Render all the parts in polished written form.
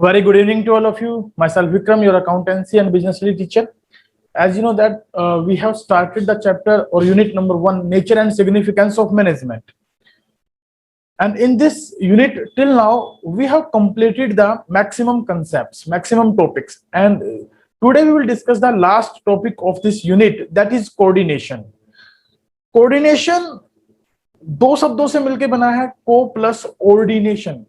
Very good evening to all of you. Myself Vikram, your accountancy and business study teacher. As you know that we have started the chapter or unit number 1, nature and significance of management. And in this unit till now, we have completed the maximum concepts, maximum topics. And today we will discuss the last topic of this unit, that is coordination. Coordination दो शब्दों से मिलकर बना है, को plus ordination,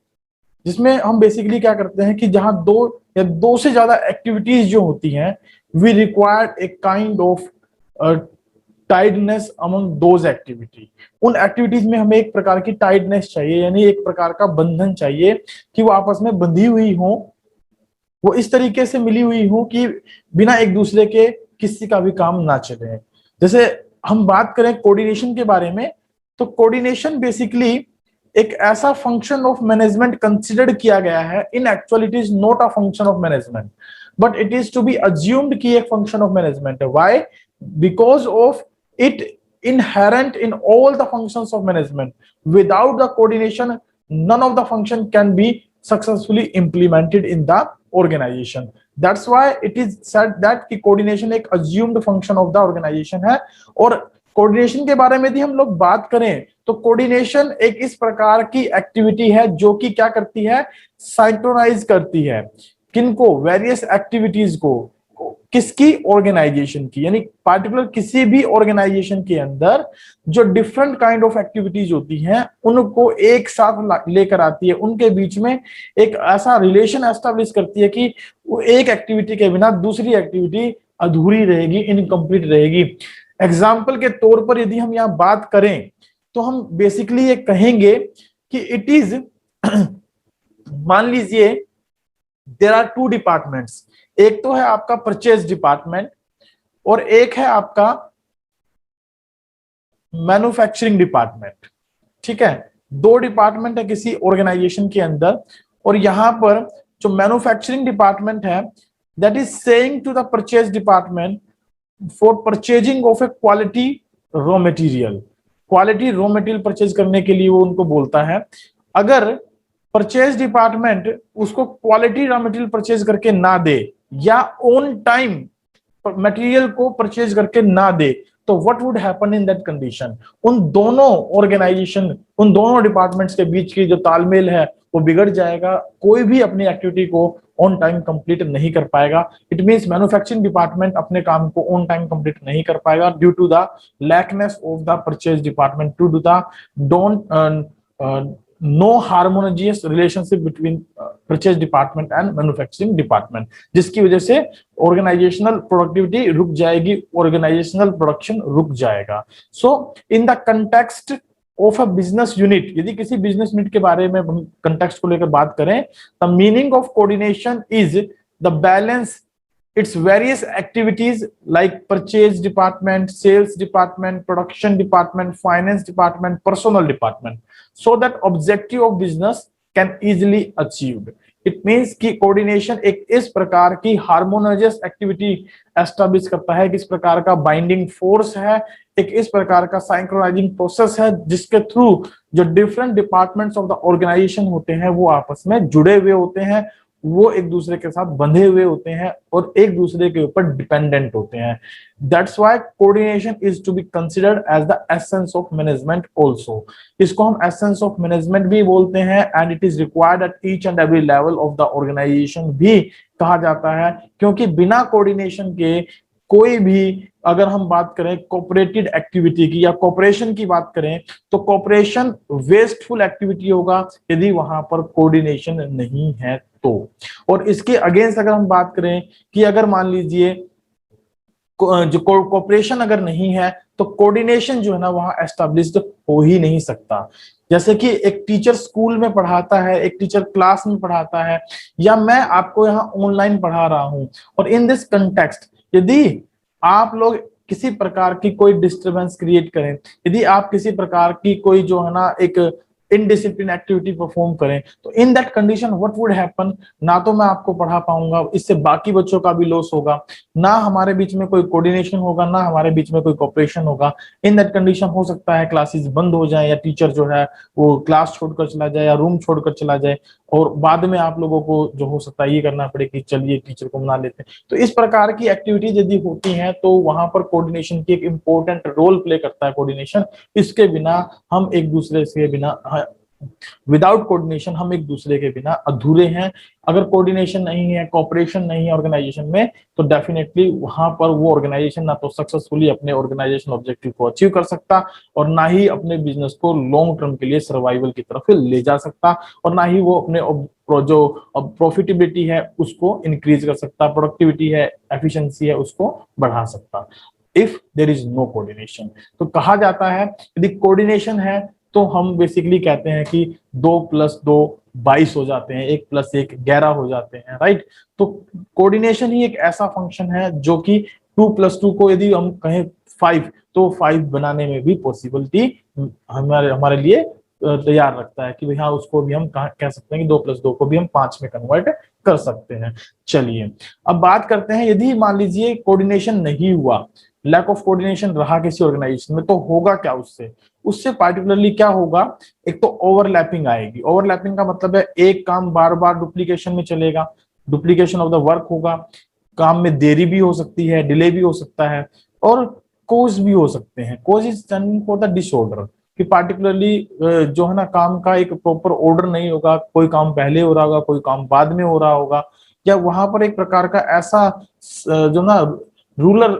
जिसमें हम basically क्या करते हैं कि जहां दो या दो से ज्यादा एक्टिविटीज जो होती हैं, we required a kind of tightness among those activity. उन एक्टिविटीज में हमें एक प्रकार की टाइडनेस चाहिए, यानी एक प्रकार का बंधन चाहिए कि वो आपस में बंधी हुई हो, वो इस तरीके से मिली हुई हो कि बिना एक दूसरे के किसी का भी काम ना चले। जैसे हम बात करें कोऑर्डिनेशन के बारे में, तो कोऑर्डिनेशन बेसिकली एक ऐसा फंक्शन ऑफ मैनेजमेंट कंसिडर किया गया है। In actual it is not a function of management, but it is to be assumed कि एक फंक्शन ऑफ मैनेजमेंट है। Why? Because of it inherent in all the functions of management. Without the coordination, none of the function can be successfully implemented in the organization. That's why it is said that कि coordination एक assumed function of the organization है। और coordination के बारे में यदि हम लोग बात करें तो कोऑर्डिनेशन एक इस प्रकार की एक्टिविटी है जो कि क्या करती है, सिंक्रोनाइज करती है। किनको? वेरियस एक्टिविटीज को। किसकी? ऑर्गेनाइजेशन की। यानी पार्टिकुलर किसी भी ऑर्गेनाइजेशन के अंदर जो डिफरेंट काइंड ऑफ एक्टिविटीज होती हैं उनको एक साथ लेकर आती है, उनके बीच में एक ऐसा रिलेशन एस्टेब्लिश करती है कि वो एक एक्टिविटी के बिना दूसरी एक्टिविटी अधूरी रहेगी, इनकम्प्लीट रहेगी। एग्जाम्पल के तौर पर यदि हम यहाँ बात करें तो हम बेसिकली ये कहेंगे कि इट इज मान लीजिए देयर आर टू डिपार्टमेंट्स। एक तो है आपका परचेज डिपार्टमेंट और एक है आपका मैन्युफैक्चरिंग डिपार्टमेंट। ठीक है, दो डिपार्टमेंट है किसी ऑर्गेनाइजेशन के अंदर, और यहां पर जो मैन्युफैक्चरिंग डिपार्टमेंट है that is saying to the purchase department for purchasing of a quality raw material. Quality raw material purchase करने के लिए वो उनको बोलता है। अगर परचेज डिपार्टमेंट उसको क्वालिटी रॉ मटेरियल परचेज करके ना दे या ऑन टाइम मटेरियल को परचेज करके ना दे तो what would happen in that condition? उन दोनों ऑर्गेनाइजेशन, उन दोनों डिपार्टमेंट्स के बीच की जो तालमेल है वो बिगड़ जाएगा। कोई भी अपनी एक्टिविटी को ऑन टाइम कंप्लीट नहीं कर पाएगा। इट मींस मैन्युफैक्चरिंग डिपार्टमेंट अपने काम को ऑन टाइम कंप्लीट नहीं कर पाएगा due to the lackness of the purchase department, to do the don't know harmonious relationship between purchase department and manufacturing department, जिसकी वजह से ऑर्गेनाइजेशनल प्रोडक्टिविटी रुक जाएगी, ऑर्गेनाइजेशनल प्रोडक्शन रुक जाएगा। So in the context of a business unit, यदि किसी business unit के बारे में हम कंटेक्स्ट को लेकर बात करें, the meaning of coordination is the balance its various activities like purchase department, sales department, production department, finance department, personal department, so that objective of business can easily achieved. It means कि coordination एक इस प्रकार की harmonious activity establish करता है, किस प्रकार का binding force है, एक इस प्रकार का synchronizing process है जिसके थ्रू जो different departments of the organization होते हैं वो आपस में जुड़े हुए होते हैं, वो एक दूसरे के साथ बंधे हुए होते हैं और एक दूसरे के ऊपर डिपेंडेंट होते हैं। That's why coordination is to be considered as the essence of management also. इसको हम एसेंस ऑफ मैनेजमेंट भी बोलते हैं and it is required at each and every level of the organisation भी कहा जाता है, क्योंकि बिना कोऑर्डिनेशन के कोई भी, अगर हम बात करें कोऑपरेटिव एक्टिविटी की या कोऑपरेशन की बात करें तो कोऑपरेशन वेस्टफुल एक्टिविटी होगा यदि वहां पर कोऑर्डिनेशन नहीं है तो। और इसके अगेंस्ट अगर हम बात करें कि अगर मान लीजिए जो कोऑपरेशन अगर नहीं है तो कोऑर्डिनेशन जो है ना वहां एस्टेब्लिश्ड हो ही नहीं सकता। जैसे कि एक टीचर स्कूल में पढ़ाता है, एक टीचर क्लास में पढ़ाता है, या मैं आपको यहाँ ऑनलाइन पढ़ा रहा हूं, और इन दिस कंटेक्स्ट यदि आप लोग किसी प्रकार की कोई डिस्टरबेंस क्रिएट करें, यदि आप किसी प्रकार की कोई जो है ना एक इनडिसिप्लिन एक्टिविटी परफॉर्म करें, तो इन that condition what would happen? ना तो मैं आपको पढ़ा पाऊंगा, इससे बाकी बच्चों का भी लॉस होगा, ना हमारे बीच में कोई कोऑर्डिनेशन होगा, ना हमारे बीच में कोई कोऑपरेशन होगा। इन दैट कंडीशन हो सकता है क्लासेस बंद हो जाए या टीचर जो है वो क्लास छोड़कर चला जाए या रूम छोड़कर चला जाए। और बाद में आप लोगों को जो हो सकता है ये करना पड़े कि चलिए टीचर को मना लेते हैं। तो इस प्रकार की एक्टिविटीज यदि होती हैं तो वहां पर कोऑर्डिनेशन की एक इंपॉर्टेंट रोल प्ले करता है कोऑर्डिनेशन। इसके बिना हम एक दूसरे से बिना विदाउट कोऑर्डिनेशन हम एक दूसरे के बिना अधूरे हैं। अगर कोऑर्डिनेशन नहीं है, कोऑपरेशन नहीं है ऑर्गेनाइजेशन में, तो डेफिनेटली वहां पर वो ऑर्गेनाइजेशन ना तो सक्सेसफुली अपने ऑर्गेनाइजेशन ऑब्जेक्टिव को अचीव कर सकता और ना ही अपने बिजनेस को लॉन्ग टर्म के लिए सर्वाइवल की तरफ ले जा सकता, और ना ही वो अपने जो प्रॉफिटेबिलिटी है उसको इंक्रीज कर सकता, प्रोडक्टिविटी है, एफिशिएंसी है उसको बढ़ा सकता, if there is no coordination. तो कहा जाता है यदि कोऑर्डिनेशन है तो हम बेसिकली कहते हैं कि 2+2 22 हो जाते हैं, 1+1 11 हो जाते हैं, राइट। तो कोऑर्डिनेशन ही एक ऐसा फंक्शन है जो कि 2+2 को यदि हम कहें 5, तो 5 बनाने में भी पॉसिबिलिटी हमारे लिए तैयार रखता है कि भाई हाँ उसको भी हम कह सकते हैं कि 2+2 को भी हम 5 में कन्वर्ट कर सकते हैं। चलिए अब बात करते हैं, यदि मान लीजिए कोऑर्डिनेशन नहीं हुआ, लैक ऑफ कोऑर्डिनेशन रहा किसी ऑर्गेनाइजेशन में, तो होगा क्या उससे? उससे पार्टिकुलरली क्या होगा? एक तो ओवरलैपिंग आएगी। ओवरलैपिंग का मतलब है एक काम बार बार डुप्लीकेशन में चलेगा, डुप्लीकेशन ऑफ द वर्क होगा, काम में देरी भी हो सकती है, डिले भी हो सकता है, और कोज भी हो सकते हैं। Cause is standing for the disorder, कि पार्टिकुलरली जो है ना काम का एक प्रॉपर ऑर्डर नहीं होगा, कोई काम पहले हो रहा होगा, कोई काम बाद में हो रहा होगा, या वहां पर एक प्रकार का ऐसा जो ना रूलर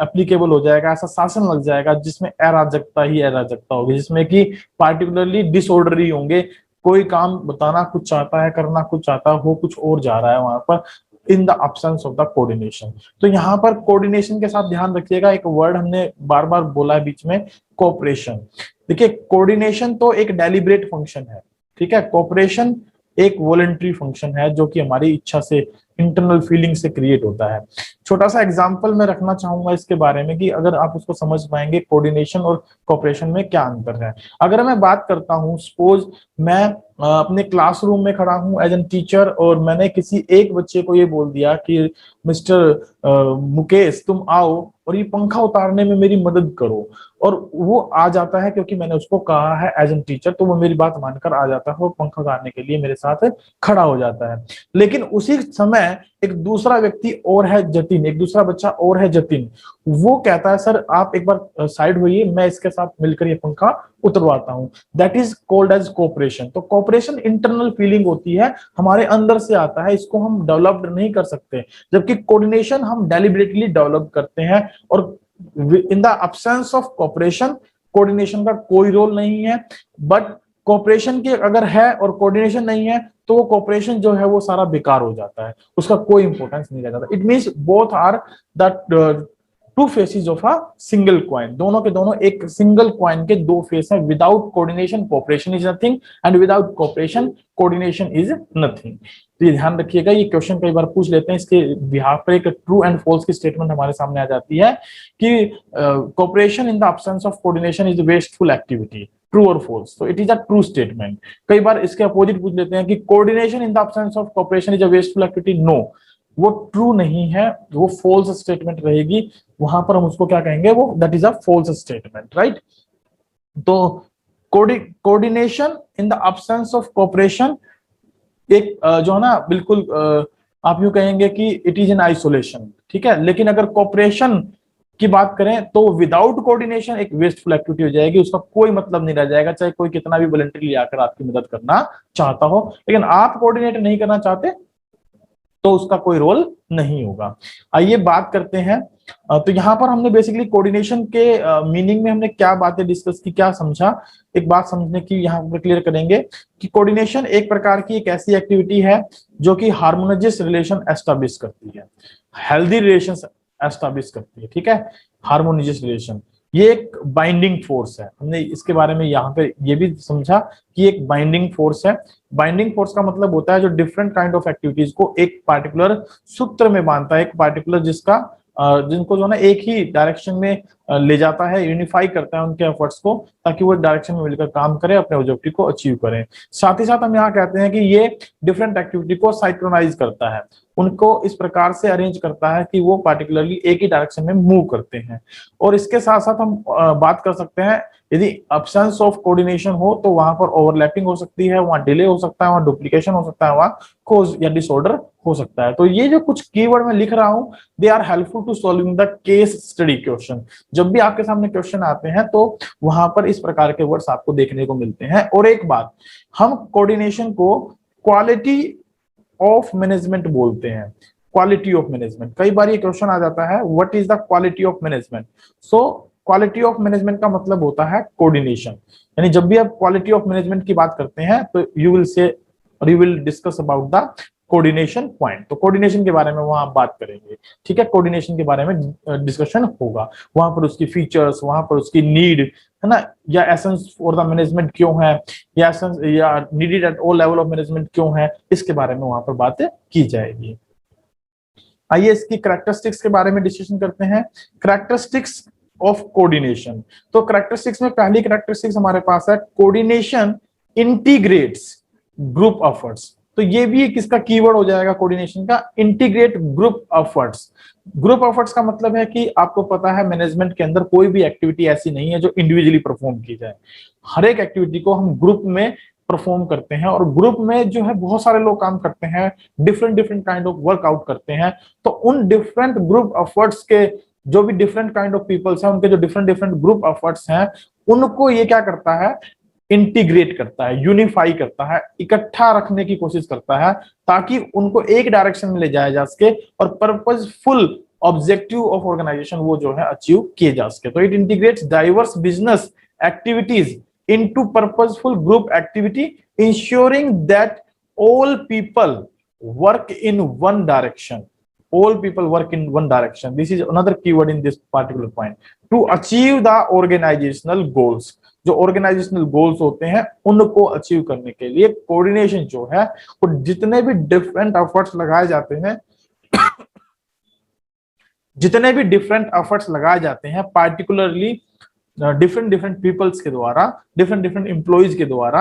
एप्लीकेबल हो जाएगा, ऐसा शासन लग जाएगा जिसमें अराजकता ही अराजकता होगी, जिसमें कि पार्टिकुलरली डिसऑर्डर ही होंगे। कोई काम बताना कुछ चाहता है, करना कुछ चाहता है, हो कुछ और जा रहा है वहां पर, इन the absence of the coordination. तो यहाँ पर कोऑर्डिनेशन के साथ ध्यान रखिएगा, एक वर्ड हमने बार बार बोला है बीच में, कोऑपरेशन। देखिए कोऑर्डिनेशन तो एक डेलिब्रेट फंक्शन है, ठीक है। कोऑपरेशन एक वॉलंटरी फंक्शन है जो कि हमारी इच्छा से, इंटरनल फीलिंग से क्रिएट होता है। छोटा सा एग्जांपल मैं रखना चाहूंगा इसके बारे में कि अगर आप उसको समझ पाएंगे कोऑर्डिनेशन और कोऑपरेशन में क्या अंतर है। अगर मैं बात करता हूं, सपोज मैं अपने क्लासरूम में खड़ा हूं एज एन टीचर, और मैंने किसी एक बच्चे को ये बोल दिया कि मिस्टर मुकेश तुम आओ और ये पंखा उतारने में मेरी मदद करो, और वो आ जाता है क्योंकि मैंने उसको कहा है एज एन टीचर, तो वो मेरी बात मानकर आ जाता है और पंखा उतारने के लिए मेरे साथ खड़ा हो जाता है। लेकिन उसी समय एक दूसरा व्यक्ति और है जतिन, एक दूसरा बच्चा और है जतिन, वो कहता है सर आप एक बार साइड होइए, मैं इसके साथ मिलकर ये पंखा उतरवाता हूं। That is called as cooperation. तो कोऑपरेशन इंटरनल फीलिंग होती है, हमारे अंदर से आता है, इसको हम डेवलप नहीं कर सकते, जबकि कोऑर्डिनेशन हम डेलिबरेटली डेवलप करते हैं। और इन the absence of cooperation, coordination का कोई रोल नहीं है, बट कोऑपरेशन की अगर है और कोऑर्डिनेशन नहीं है तो वो कोऑपरेशन जो है वो सारा बेकार हो जाता है, उसका कोई इंपॉर्टेंस नहीं रह जाता। It means both are the two faces of a single coin, दोनों के दोनों एक सिंगल कॉइन के दो फेस हैं। Without coordination cooperation is nothing, and without cooperation coordination is nothing. तो ये ध्यान रखिएगा, ये क्वेश्चन कई बार पूछ लेते हैं, इसके बिहाफ पर एक ट्रू एंड फॉल्स की स्टेटमेंट हमारे सामने आ जाती है कि cooperation in the absence of coordination is wasteful activity, true और फॉल्स। तो it is a true statement. कई बार इसके अपोजिट पूछ लेते हैं कि coordination in the absence of cooperation is a wasteful activity. No, वो ट्रू नहीं है, वो फॉल्स स्टेटमेंट रहेगी, वहां पर हम उसको क्या कहेंगे, वो that is a false statement, right. तो coordination in the absence of cooperation एक जो है ना बिल्कुल आप यूं कहेंगे कि इट इज इन आइसोलेशन, ठीक है। लेकिन अगर कोऑपरेशन की बात करें तो विदाउट कोऑर्डिनेशन एक वेस्टफुल एक्टिविटी हो जाएगी, उसका कोई मतलब नहीं रह जाएगा, चाहे कोई कितना भी वॉलंटरी आकर आपकी मदद करना चाहता हो, लेकिन आप कोऑर्डिनेट नहीं करना चाहते तो उसका कोई रोल नहीं होगा। आइए बात करते हैं, तो यहाँ पर हमने बेसिकली कोऑर्डिनेशन के मीनिंग में हमने क्या बातें डिस्कस की, क्या समझा, एक बात समझने की यहाँ पर क्लियर करेंगे कि कोऑर्डिनेशन एक प्रकार की एक ऐसी एक्टिविटी है जो कि हार्मोनियस रिलेशन एस्टैब्लिश करती है, हेल्दी रिलेशन एस्टैब्लिश करती है, ठीक है। हार्मोनियस रिलेशन ये एक बाइंडिंग फोर्स है, हमने इसके बारे में यहाँ पे ये भी समझा कि एक बाइंडिंग फोर्स है। बाइंडिंग फोर्स का मतलब होता है जो डिफरेंट काइंड ऑफ एक्टिविटीज को एक पार्टिकुलर सूत्र में बांधता है, एक पार्टिकुलर जिसका जिनको जो है ना एक ही डायरेक्शन में ले जाता है, यूनिफाई करता है उनके एफर्ट्स को, ताकि वो डायरेक्शन में मिलकर काम करें, अपने ऑब्जेक्टिव को अचीव करें। साथ ही साथ हम यहाँ कहते हैं कि ये डिफरेंट एक्टिविटी को साइक्रोनाइज करता है, उनको इस प्रकार से अरेंज करता है कि वो पार्टिकुलरली एक ही डायरेक्शन में मूव करते हैं। और इसके साथ साथ हम बात कर सकते हैं, यदि अब्सेंस ऑफ कोऑर्डिनेशन हो तो वहां पर ओवरलैपिंग हो सकती है, वहां डिले हो सकता है, वहां डुप्लीकेशन हो सकता है, वहां कोज या डिसऑर्डर हो सकता है। तो ये जो कुछ कीवर्ड मैं लिख रहा हूं, they are helpful to solving the case study question. जब भी आपके सामने क्वेश्चन आते हैं तो वहां पर इस प्रकार के वर्ड्स आपको देखने को मिलते हैं। और एक बात, हम कोऑर्डिनेशन को क्वालिटी ऑफ मैनेजमेंट बोलते हैं। क्वालिटी ऑफ मैनेजमेंट, कई बार ये क्वेश्चन आ जाता है, what is the quality of management. So quality of management का मतलब होता है कोऑर्डिनेशन। यानी जब भी आप क्वालिटी ऑफ मैनेजमेंट की बात करते हैं तो यू विल से और you will discuss about the coordination point. तो कोऑर्डिनेशन के बारे में वहां बात करेंगे, ठीक है, कोऑर्डिनेशन के बारे में डिस्कशन होगा, वहां पर उसकी फीचर्स, वहां पर उसकी नीड है ना, या एसेंस फॉर द मैनेजमेंट क्यों है, या एसेंस या needed at all level of management क्यों है, इसके बारे में वहां पर बातें की जाएगी। आइए इसकी कैरेक्टरिस्टिक्स के बारे में डिस्कशन करते हैं। कैरेक्टरिस्टिक्स ऑफ कोऑर्डिनेशन, तो कैरेक्टरिस्टिक्स में पहली कैरेक्टरिस्टिक्स हमारे पास है, कोऑर्डिनेशन इंटीग्रेट्स ग्रुप एफर्ट्स। तो ये भी एक इसका कीवर्ड हो जाएगा कोऑर्डिनेशन का, integrate group efforts. Group efforts का मतलब है कि आपको पता है मैनेजमेंट के अंदर कोई भी एक्टिविटी ऐसी नहीं है जो इंडिविजुअली परफॉर्म की जाए, हर एक एक्टिविटी को हम ग्रुप में परफॉर्म करते हैं, और ग्रुप में जो है बहुत सारे लोग काम करते हैं, different different kind of workout करते हैं। तो उन डिफरेंट ग्रुप एफर्ट्स के जो भी डिफरेंट काइंड ऑफ पीपल्स हैं, उनके जो डिफरेंट डिफरेंट ग्रुप एफर्ट्स हैं, उनको ये क्या करता है, इंटीग्रेट करता है, यूनिफाई करता है, इकट्ठा रखने की कोशिश करता है, ताकि उनको एक डायरेक्शन में ले जाया जा सके और पर्पसफुल ऑब्जेक्टिव ऑफ ऑर्गेनाइजेशन वो जो है अचीव किए जा सके। तो it integrates diverse business activities into purposeful group activity, ensuring that all people work in one direction. All people work in one direction. This is another keyword in this particular point. To achieve the organizational goals. जो organizational goals होते हैं उनको achieve करने के लिए coordination जो है, वो जितने भी डिफरेंट एफर्ट्स लगाए जाते हैं जितने भी डिफरेंट एफर्ट्स लगाए जाते हैं पार्टिकुलरली डिफरेंट डिफरेंट पीपल्स के द्वारा, डिफरेंट डिफरेंट एम्प्लॉइज के द्वारा,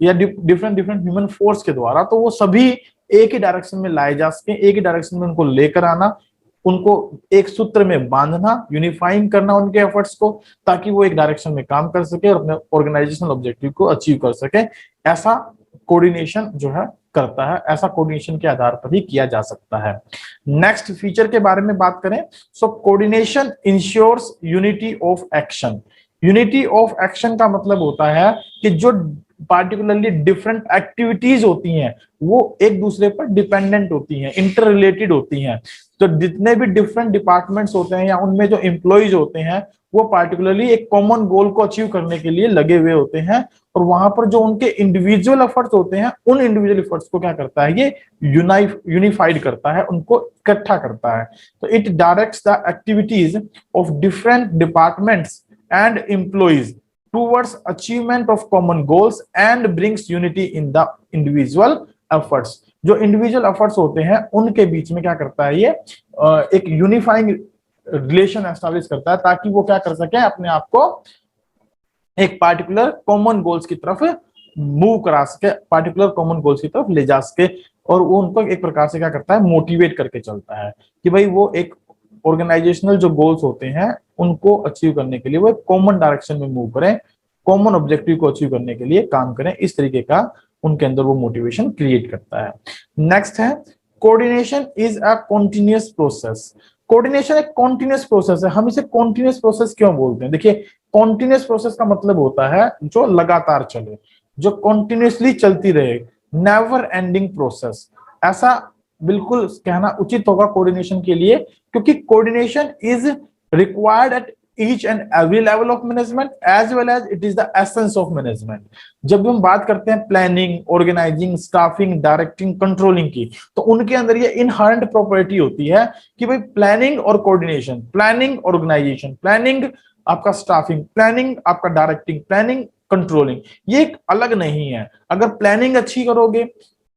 या डिफरेंट डिफरेंट ह्यूमन फोर्स के द्वारा, तो वो सभी एक ही डायरेक्शन में लाए जा सके, एक ही डायरेक्शन में उनको लेकर आना, उनको एक सूत्र में बांधना, यूनिफाइंग करना उनके एफर्ट्स को, ताकि वो एक डायरेक्शन में काम कर सके और अपने ऑर्गेनाइजेशनल ऑब्जेक्टिव को अचीव कर सके। ऐसा कोऑर्डिनेशन जो है करता है, ऐसा कोऑर्डिनेशन के आधार पर ही किया जा सकता है। नेक्स्ट फीचर के बारे में बात करें, so coordination ensures unity of action. Unity of action का मतलब होता है कि जो पार्टिकुलरली डिफरेंट एक्टिविटीज होती हैं वो एक दूसरे पर डिपेंडेंट होती हैं, इंटर रिलेटेड होती हैं। तो जितने भी डिफरेंट डिपार्टमेंट्स होते हैं या उनमें जो एम्प्लॉइज होते हैं वो पार्टिकुलरली एक कॉमन गोल को अचीव करने के लिए लगे हुए होते हैं, और वहां पर जो उनके इंडिविजुअल एफर्ट्स होते हैं उन इंडिविजुअल एफर्ट्स को क्या करता है, ये यूनिफाइड करता है, उनको इकट्ठा करता है। तो it directs the activities of different departments and employees towards achievement of common goals and brings unity in the individual efforts। जो इंडिविजुअल एफर्ट्स होते हैं उनके बीच में क्या करता है, ये एक यूनिफाइंग रिलेशन एस्टैब्लिश करता है, ताकि वो क्या कर सके, अपने आप को एक पार्टिकुलर कॉमन गोल्स की तरफ मूव करा सके, पार्टिकुलर कॉमन गोल्स की तरफ ले जा सके, और वो उनको एक प्रकार से क्या करता है, मोटिवेट करके चलता है कि भाई वो एक ऑर्गेनाइजेशनल जो गोल्स होते हैं उनको अचीव करने के लिए वो एक कॉमन डायरेक्शन में मूव करें, कॉमन ऑब्जेक्टिव को अचीव करने के लिए काम करें। इस तरीके का उनके अंदर वो मोटिवेशन क्रिएट करता है। नेक्स्ट है, coordination is a continuous process. Coordination एक कॉन्टिन्यूअस प्रोसेस है। हम इसे कॉन्टिन्यूअस प्रोसेस क्यों बोलते हैं? देखिए, कॉन्टिन्यूअस प्रोसेस का मतलब होता है जो लगातार चले, जो कॉन्टिन्यूअसली चलती रहे, नेवर एंडिंग प्रोसेस। ऐसा बिल्कुल कहना उचित होगा कोऑर्डिनेशन के लिए, क्योंकि coordination is required at each and every level of management as well as it is the essence of management. जब भी हम बात करते हैं planning, organising, staffing, directing, controlling की, तो उनके अंदर ये इनहेरेंट प्रॉपर्टी होती है कि भाई प्लानिंग और कोऑर्डिनेशन, प्लानिंग ऑर्गेनाइजेशन, प्लानिंग आपका स्टाफिंग, प्लानिंग आपका डायरेक्टिंग, प्लानिंग कंट्रोलिंग, ये एक अलग नहीं है। अगर प्लानिंग अच्छी करोगे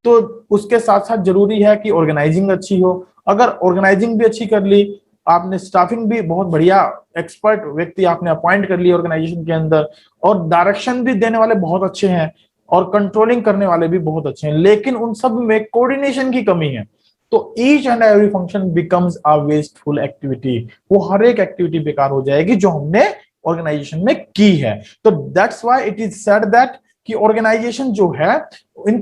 तो उसके साथ साथ जरूरी है कि ऑर्गेनाइजिंग अच्छी हो। अगर ऑर्गेनाइजिंग भी अच्छी कर ली, आपने स्टाफिंग भी बहुत बढ़िया एक्सपर्ट व्यक्ति आपने अपॉइंट कर लिया ऑर्गेनाइजेशन के अंदर, और डायरेक्शन भी देने वाले बहुत अच्छे हैं, और कंट्रोलिंग करने वाले भी बहुत अच्छे हैं, लेकिन उन सब में कोऑर्डिनेशन की कमी है। तो each and every function becomes a wasteful activity, वो हर एक एक्टिविटी बेकार हो जाएगी जो हमने ऑर्गेनाइजेशन में की है। तो that's why it is said that कि ऑर्गेनाइजेशन जो है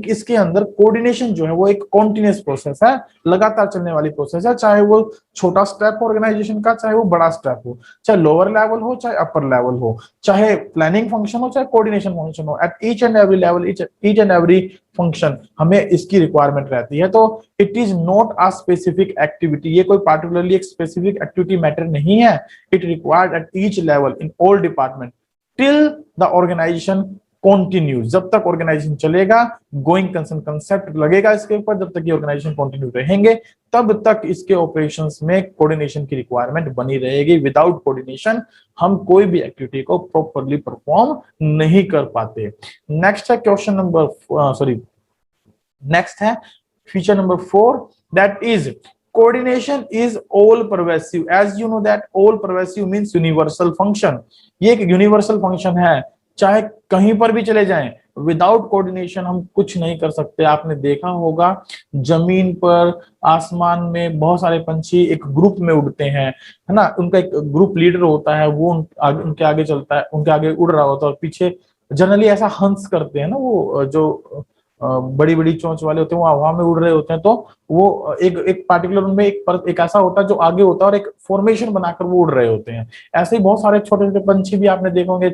इसके अंदर कोऑर्डिनेशन जो है वो एक कॉन्टिन्यूस प्रोसेस है, लगातार चलने वाली प्रोसेस है, चाहे वो छोटा स्टेप हो ऑर्गेनाइजेशन का, चाहे वो बड़ा स्टेप हो, चाहे लोअर लेवल हो चाहे अपर लेवल हो, चाहे प्लानिंग फंक्शन हो चाहे कोऑर्डिनेशन फंक्शन हो, at each and every level, each and every function हमें इसकी रिक्वायरमेंट रहती है। तो it is not a specific activity, ये कोई पार्टिकुलरली एक स्पेसिफिक एक्टिविटी मैटर नहीं है, it required at each level in all department till the organisation continue, जब तक ऑर्गेनाइजेशन चलेगा, गोइंग कंसर्न कंसेप्ट लगेगा इसके ऊपर, जब तक ये ऑर्गेनाइजेशन कंटिन्यू रहेंगे तब तक इसके ऑपरेशंस में कोऑर्डिनेशन की रिक्वायरमेंट बनी रहेगी। विदाउट कोऑर्डिनेशन हम कोई भी एक्टिविटी को प्रॉपरली परफॉर्म नहीं कर पाते। नेक्स्ट है क्वेश्चन नंबर नेक्स्ट है feature number 4, that is coordination is all pervasive, as you know that all pervasive means universal function, ये एक यूनिवर्सल फंक्शन है, चाहे कहीं पर भी चले जाएं, विदाउट कोऑर्डिनेशन हम कुछ नहीं कर सकते। आपने देखा होगा जमीन पर, आसमान में बहुत सारे पंछी एक ग्रुप में उड़ते हैं, है ना, उनका एक ग्रुप लीडर होता है, वो उनके आगे चलता है, उनके आगे उड़ रहा होता है, और पीछे जनरली ऐसा हंस करते हैं ना, वो जो बड़ी बड़ी चोंच वाले होते हैं वो हवा में उड़ रहे होते हैं, तो वो एक पार्टिकुलर उनमें एक ऐसा होता है जो आगे होता है और एक फॉर्मेशन बनाकर वो उड़ रहे होते हैं। ऐसे ही बहुत सारे छोटे छोटे पंछी भी आपने देखे होंगे,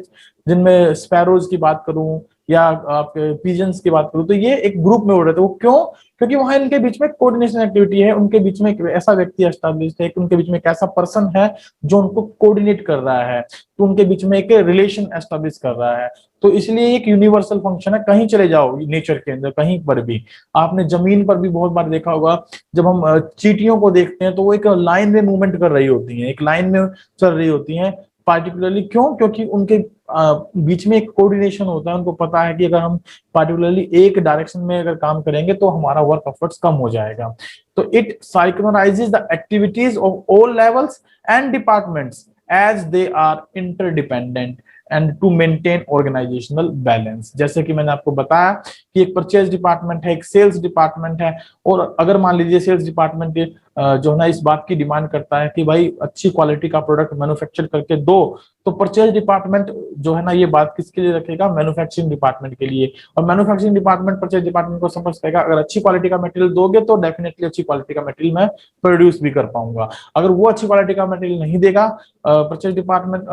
जिनमें स्पैरोज की बात करूं या आपके पिजन्स की बात करूं, तो ये एक ग्रुप में उड़ रहे थे। वो क्यों? क्योंकि वहां इनके बीच में कोऑर्डिनेशन एक्टिविटी है, उनके बीच में एक ऐसा व्यक्ति एस्टैब्लिश है, उनके बीच में एक ऐसा पर्सन है जो उनको कोऑर्डिनेट कर रहा है, तो उनके बीच में एक रिलेशन एस्टैब्लिश कर रहा है। तो इसलिए एक यूनिवर्सल फंक्शन है, कहीं चले जाओ नेचर के अंदर, कहीं पर भी, आपने जमीन पर भी बहुत बार देखा होगा, जब हम चींटियों को देखते हैं तो वो एक लाइन में मूवमेंट कर रही होती हैं, एक लाइन में चल रही होती हैं पार्टिकुलरली। क्यों? क्योंकि उनके बीच में एक कोऑर्डिनेशन होता है, उनको पता है कि अगर हम पार्टिकुलरली एक डायरेक्शन में अगर काम करेंगे तो हमारा वर्क एफर्ट्स कम हो जाएगा। तो it synchronises the activities of all levels and departments as they are interdependent and to maintain organisational balance. जैसे कि मैंने आपको बताया कि एक परचेज डिपार्टमेंट है, एक सेल्स डिपार्टमेंट है, और अगर मान लीजिए सेल्स डिपार्टमेंट जो है ना इस बात की डिमांड करता है कि भाई अच्छी क्वालिटी का प्रोडक्ट मैन्युफैक्चर करके दो, तो परचेज डिपार्टमेंट जो है ना ये बात किसके लिए रखेगा? मैन्युफैक्चरिंग डिपार्टमेंट के लिए। और मैन्युफैक्चरिंग डिपार्टमेंट परचेज डिपार्टमेंट को समझ पाएगा, अगर अच्छी क्वालिटी का मटेरियल दोगे तो डेफिनेटली अच्छी क्वालिटी का मटेरियल मैं प्रोड्यूस भी कर पाऊंगा। अगर वो अच्छी क्वालिटी का मटेरियल नहीं देगा, परचेज डिपार्टमेंट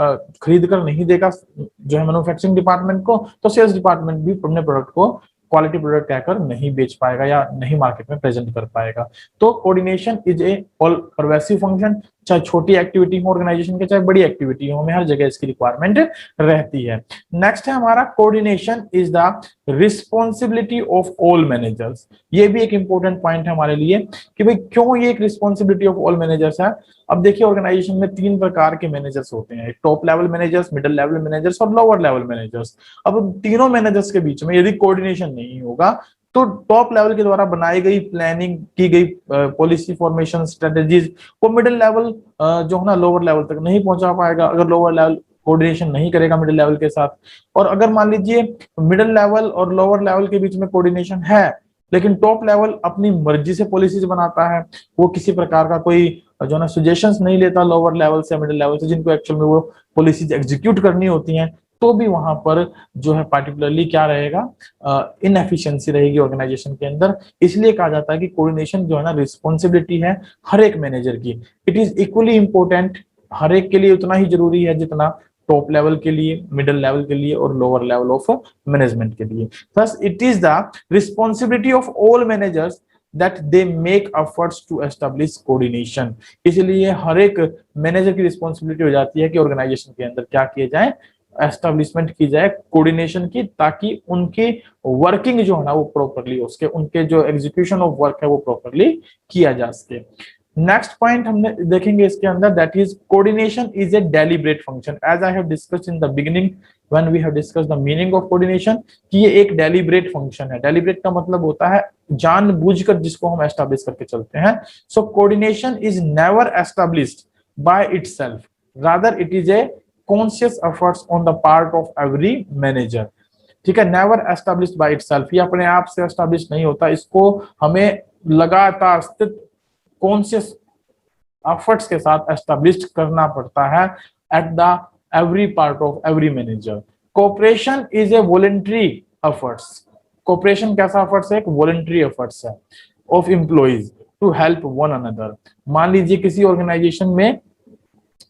खरीद कर नहीं देगा जो है मैन्युफैक्चरिंग डिपार्टमेंट को, तो सेल्स डिपार्टमेंट भी अपने प्रोडक्ट को क्वालिटी प्रोडक्ट कहकर नहीं बेच पाएगा या नहीं मार्केट में प्रेजेंट कर पाएगा। तो coordination is A all pervasive function, चाहे छोटी एक्टिविटी हो ऑर्गेनाइजेशन के, चाहे बड़ी एक्टिविटी हो, हमें हर जगह इसकी रिक्वायरमेंट रहती है। नेक्स्ट है हमारा coordination is the responsibility of all managers. ये भी एक इंपॉर्टेंट पॉइंट है हमारे लिए कि भाई क्यों ये एक रिस्पॉन्सिबिलिटी ऑफ ऑल मैनेजर्स है। अब देखिए ऑर्गेनाइजेशन में 3 प्रकार के मैनेजर्स होते हैं, top level managers, middle level managers और लोअर लेवल मैनेजर्स। अब तीनों मैनेजर्स के बीच में यदि कोऑर्डिनेशन नहीं होगा तो टॉप लेवल के द्वारा बनाई गई प्लानिंग की गई पॉलिसी फॉर्मेशन स्ट्रेटेजीज वो मिडिल लेवल जो है ना लोअर लेवल तक नहीं पहुंचा पाएगा, अगर लोअर लेवल कोऑर्डिनेशन नहीं करेगा मिडिल लेवल के साथ। और अगर मान लीजिए मिडिल लेवल और लोअर लेवल के बीच में कोऑर्डिनेशन है, लेकिन टॉप लेवल अपनी मर्जी से पॉलिसीज बनाता है, वो किसी प्रकार का कोई जो है ना सजेशंस नहीं लेता लोअर लेवल से मिडिल लेवल से, जिनको एक्चुअल में वो पॉलिसीज एग्जीक्यूट करनी होती हैं, तो भी वहां पर जो है पार्टिकुलरली क्या रहेगा? इनएफिशिएंसी रहेगी ऑर्गेनाइजेशन के अंदर। इसलिए कहा जाता है कि कोऑर्डिनेशन जो है ना रिस्पॉन्सिबिलिटी है हर एक मैनेजर की। इट इज इक्वली इंपॉर्टेंट, हर एक के लिए उतना ही जरूरी है जितना टॉप लेवल के लिए, मिडिल लेवल के लिए और लोअर लेवल ऑफ मैनेजमेंट के लिए। Thus it is the responsibility of all managers that they make efforts to establish coordination। इसलिए हर एक मैनेजर की रिस्पॉन्सिबिलिटी हो जाती है कि ऑर्गेनाइजेशन के अंदर क्या किए जाए? एस्टेब्लिशमेंट की जाए कोऑर्डिनेशन की, ताकि उनकी वर्किंग जो है ना वो प्रॉपरली हो सके, उनके जो एग्जीक्यूशन ऑफ वर्क है वो प्रॉपरली किया जा सके। नेक्स्ट पॉइंट हमने देखेंगे इसके अंदर, that is coordination is a deliberate function. As I have discussed in the beginning when we have discussed the meaning of coordination, कि ये एक डेलिब्रेट फंक्शन है। डेलिब्रेट का मतलब होता है जानबूझकर जिसको हम एस्टैब्लिश करके चलते हैं। So coordination is never established by itself, rather it is a conscious efforts on the part of every manager. ठीक है, नेवर एस्टैब्लिश्ड बाय इटसेल्फ, ये अपने आप से एस्टैब्लिश नहीं होता, इसको हमें लगातार स्थित कॉन्शियस एफर्ट्स के साथ एस्टैब्लिश करना पड़ता है at the every part of every manager. Cooperation is a voluntary efforts, cooperation कैसा एफर्ट्स है? एक वॉलंटरी एफर्ट्स है of employees to help one another. मान लीजिए किसी ऑर्गेनाइजेशन में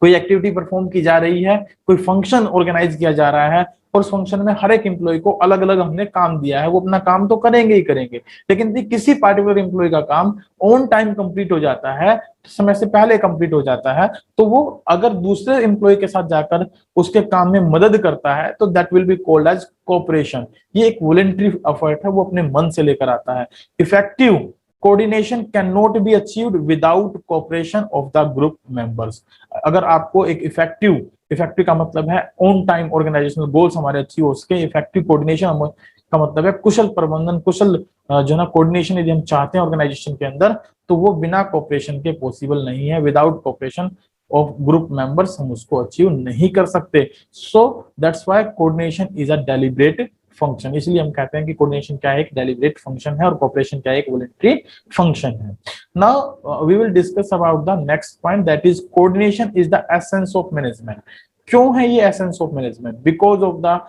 कोई एक्टिविटी परफॉर्म की जा रही है, कोई फंक्शन ऑर्गेनाइज किया जा रहा है, और उस फंक्शन में हर एक एम्प्लॉय को अलग अलग हमने काम दिया है, वो अपना काम तो करेंगे ही करेंगे, लेकिन यदि किसी पार्टिकुलर एम्प्लॉय का काम ऑन टाइम कंप्लीट हो जाता है, समय से पहले कंप्लीट हो जाता है, तो वो अगर दूसरे एम्प्लॉय के साथ जाकर उसके काम में मदद करता है तो that will be called as cooperation. ये एक वॉलंटरी एफर्ट है, वो अपने मन से लेकर आता है। Effective coordination can not be achieved without cooperation of the group members. अगर आपको एक इफेक्टिव का मतलब है ऑन टाइम ऑर्गेनाइजेशनल गोल्स हमारे अचीव हो सके, इफेक्टिव कोऑर्डिनेशन का मतलब है कुशल प्रबंधन, कुशल जो ना कोऑर्डिनेशन यदि हम चाहते हैं ऑर्गेनाइजेशन के अंदर, तो वो बिना कोऑपरेशन के पॉसिबल नहीं है। Without cooperation of group members हम उसको अचीव नहीं कर सकते। So that's why coordination is a deliberate function. इसलिए हम कहते हैं कि कोऑर्डिनेशन क्या है? एक डेलिब्रेट फंक्शन है, और कोऑपरेशन क्या है? एक वॉलंटरी फंक्शन है। Now we will discuss about the next point, that is coordination is the essence of management. क्यों है ये essence of management? Because of the